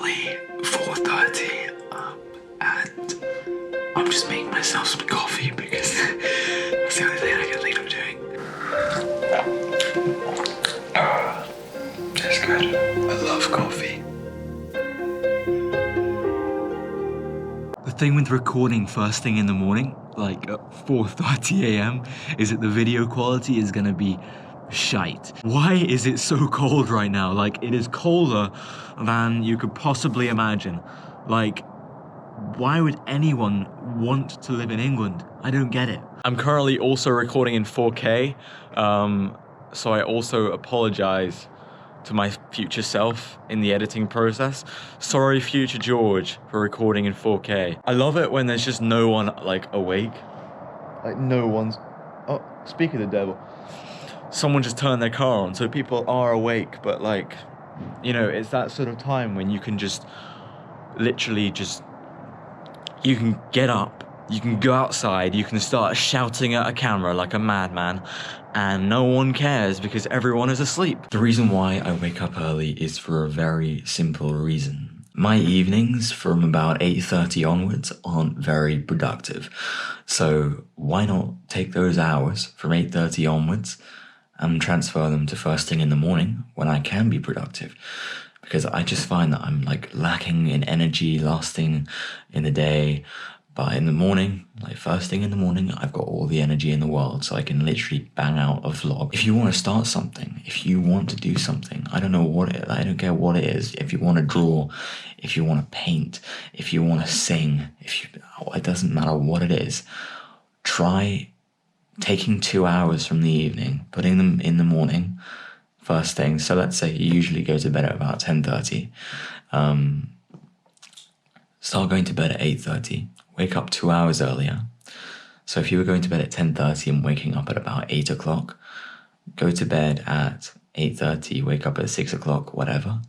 currently 4:30 and I'm just making myself some coffee because that's the only thing I can think of doing. That's good. I love coffee. The thing with recording first thing in the morning, like at 4:30 a.m, is that the video quality is gonna be shite. Why is it so cold right now? Like, it is colder than you could possibly imagine. Like, why would anyone want to live in England? I don't get it. I'm currently also recording in 4K, so I also apologize to my future self in the editing process. Sorry, future George, for recording in 4K. I love it when there's just no one, like, awake. Like, no one's... Oh, speak of the devil. Someone just turned their car on, so people are awake, but, like, you know, it's that sort of time when you can just literally just... You can get up, you can go outside, you can start shouting at a camera like a madman, and no one cares because everyone is asleep. The reason why I wake up early is for a very simple reason. My evenings from about 8:30 onwards aren't very productive. So why not take those hours from 8:30 onwards and transfer them to first thing in the morning when I can be productive? Because I just find that I'm like lacking in energy last thing in the day. But in the morning, like first thing in the morning, I've got all the energy in the world, so I can literally bang out a vlog. If you want to start something, if you want to do something, I don't know what it is, I don't care what it is. If you want to draw, if you want to paint, if you want to sing, it doesn't matter what it is. Try taking 2 hours from the evening, putting them in the morning, first thing. So let's say you usually go to bed at about 10:30. Start going to bed at 8:30. Wake up 2 hours earlier. So if you were going to bed at 10:30 and waking up at about 8 o'clock, go to bed at 8:30, wake up at 6 o'clock, whatever.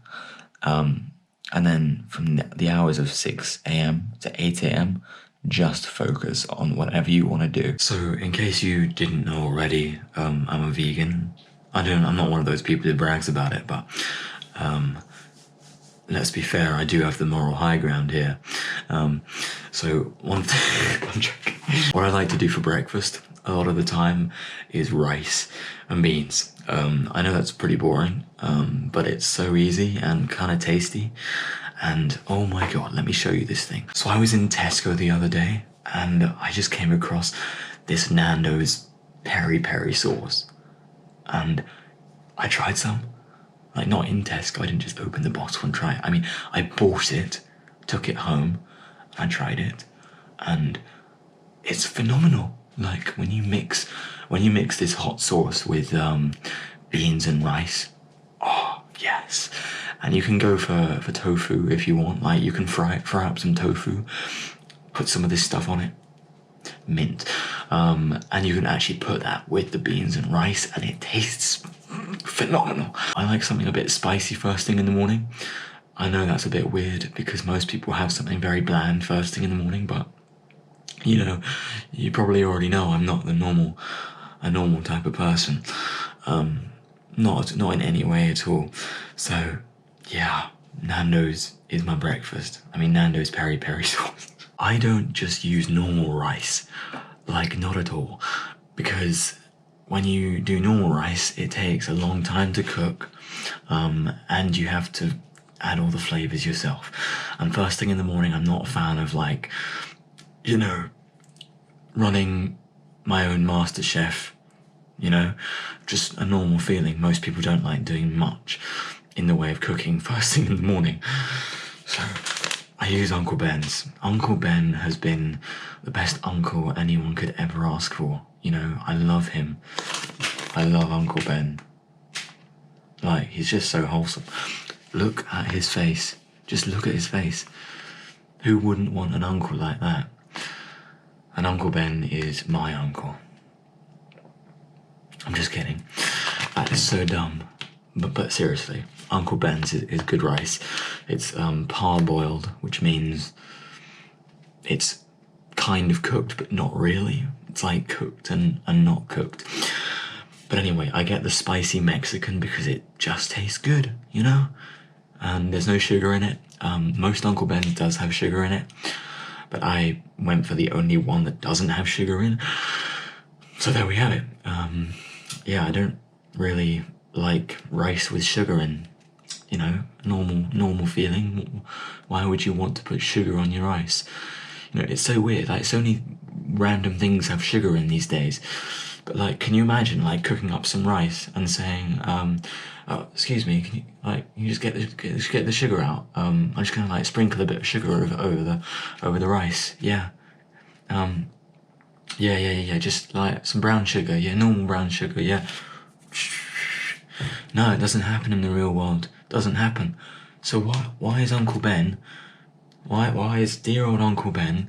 And then from the hours of 6 a.m. to 8 a.m, just focus on whatever you want to do. So in case you didn't know already, I'm a vegan. I'm not one of those people who brags about it, but let's be fair, I do have the moral high ground here. So one thing, I'm joking. What I like to do for breakfast a lot of the time is rice and beans. I know that's pretty boring, but it's so easy and kind of tasty. And oh my God, let me show you this thing. So I was in Tesco the other day and I just came across this Nando's peri-peri sauce. And I tried some. Like, not in Tesco, I didn't just open the bottle and try it. I mean, I bought it, took it home, and tried it, and it's phenomenal. Like, when you mix this hot sauce with beans and rice, oh, yes. And you can go for tofu if you want. Like, you can fry up some tofu, put some of this stuff on it, mint, and you can actually put that with the beans and rice, and it tastes phenomenal. I like something a bit spicy first thing in the morning. I know that's a bit weird because most people have something very bland first thing in the morning, but you know, you probably already know I'm not a normal type of person. Not in any way at all. So yeah, Nando's is my breakfast. I mean, Nando's peri-peri sauce. I don't just use normal rice, like not at all, because when you do normal rice, it takes a long time to cook, and you have to add all the flavors yourself. And first thing in the morning, I'm not a fan of, like, you know, running my own master chef, you know, just a normal feeling. Most people don't like doing much in the way of cooking first thing in the morning. So I use Uncle Ben's. Uncle Ben has been the best uncle anyone could ever ask for. You know, I love him. I love Uncle Ben. Like, he's just so wholesome. Look at his face. Just look at his face. Who wouldn't want an uncle like that? And Uncle Ben is my uncle. I'm just kidding. That is so dumb. But seriously, Uncle Ben's is good rice. It's parboiled, which means it's kind of cooked, but not really. It's like cooked and not cooked. But anyway, I get the spicy Mexican because it just tastes good, you know? and there's no sugar in it. Most Uncle Ben's does have sugar in it, but I went for the only one that doesn't have sugar in. So there we have it. Yeah, I don't really like rice with sugar in. You know, normal feeling. Why would you want to put sugar on your rice? You know, it's so weird. Like, so many random things have sugar in these days. But like, can you imagine like cooking up some rice and saying, oh, excuse me, can you just get the sugar out? I'm just gonna like sprinkle a bit of sugar over the rice. Yeah. Yeah. Just like some brown sugar. Yeah, normal brown sugar. Yeah. No, it doesn't happen in the real world. Doesn't happen. So why is Uncle Ben? Why is dear old Uncle Ben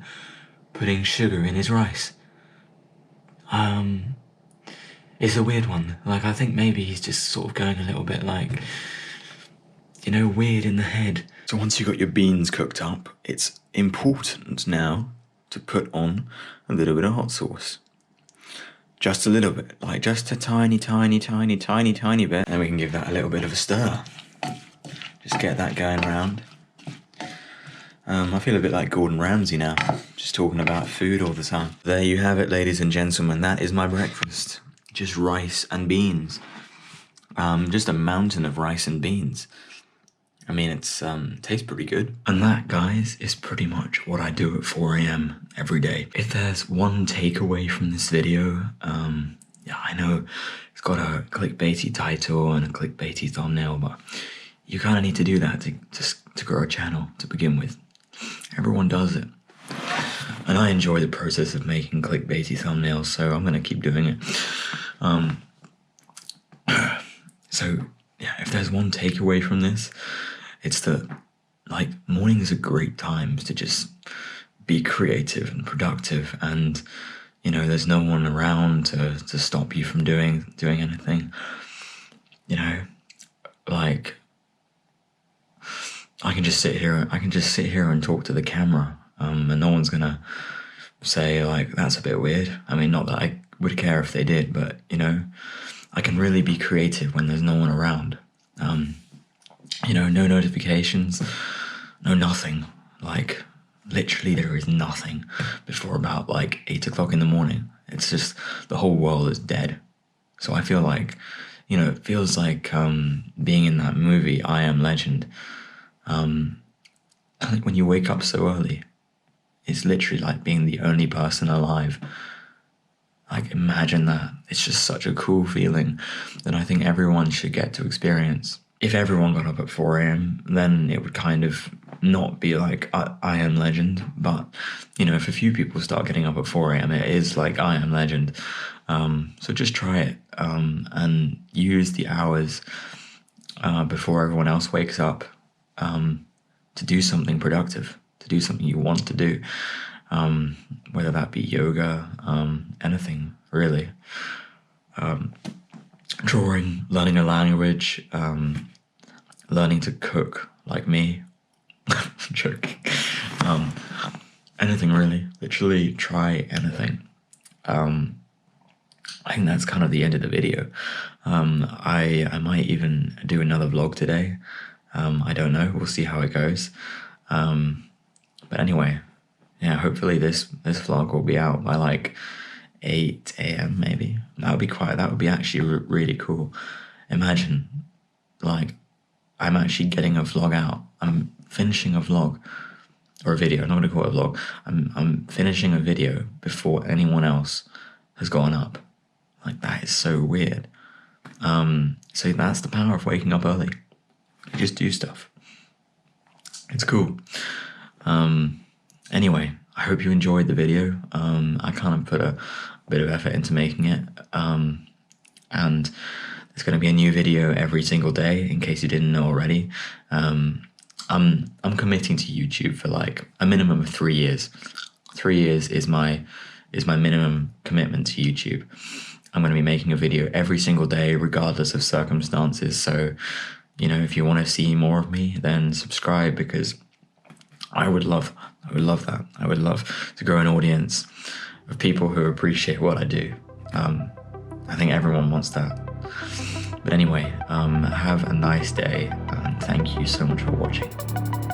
putting sugar in his rice? It's a weird one. Like, I think maybe he's just sort of going a little bit like, you know, weird in the head. So once you've got your beans cooked up, it's important now to put on a little bit of hot sauce. Just a little bit, like just a tiny bit. And we can give that a little bit of a stir. Just get that going round. I feel a bit like Gordon Ramsay now, just talking about food all the time. There you have it, ladies and gentlemen. That is my breakfast. Just rice and beans. Just a mountain of rice and beans. I mean, it's tastes pretty good. And that, guys, is pretty much what I do at 4 a.m. every day. If there's one takeaway from this video, yeah, I know it's got a clickbaity title and a clickbaity thumbnail, but you kind of need to do that to grow a channel to begin with. Everyone does it. And I enjoy the process of making clickbaity thumbnails, so I'm gonna keep doing it. So yeah, if there's one takeaway from this, it's that, like, mornings are great times to just be creative and productive, and you know, there's no one around to stop you from doing anything. You know, like, I can just sit here and talk to the camera, and no one's gonna say like, that's a bit weird. I mean, not that I would care if they did, but you know, I can really be creative when there's no one around. You know, no notifications, no nothing. Like, literally there is nothing before about like 8 o'clock in the morning. It's just, the whole world is dead. So I feel like, you know, it feels like being in that movie, I Am Legend. Like when you wake up so early, it's literally like being the only person alive. Like, imagine that. It's just such a cool feeling that I think everyone should get to experience. If everyone got up at 4 a.m, then it would kind of not be like I Am Legend. But, you know, if a few people start getting up at 4 a.m, it is like I Am Legend. So just try it, and use the hours before everyone else wakes up to do something productive, to do something you want to do, whether that be yoga, anything really, drawing, learning a language, learning to cook like me. I'm joking. Anything really, literally try anything. I think that's kind of the end of the video. I might even do another vlog today. I don't know, we'll see how it goes. But anyway, yeah, hopefully this vlog will be out by like 8 a.m. maybe. That would be actually really cool. Imagine, like, I'm actually getting a vlog out. I'm finishing a vlog, or a video. I'm not gonna call it a vlog. I'm finishing a video before anyone else has gone up. Like, that is so weird. So that's the power of waking up early. You just do stuff. It's cool. Anyway, I hope you enjoyed the video. I kind of put a bit of effort into making it. And there's going to be a new video every single day, in case you didn't know already. I'm committing to YouTube for like a minimum of 3 years. 3 years is my minimum commitment to YouTube. I'm going to be making a video every single day, regardless of circumstances. So, you know, if you want to see more of me, then subscribe, because I would love that. I would love to grow an audience of people who appreciate what I do. I think everyone wants that. But anyway, have a nice day, and thank you so much for watching.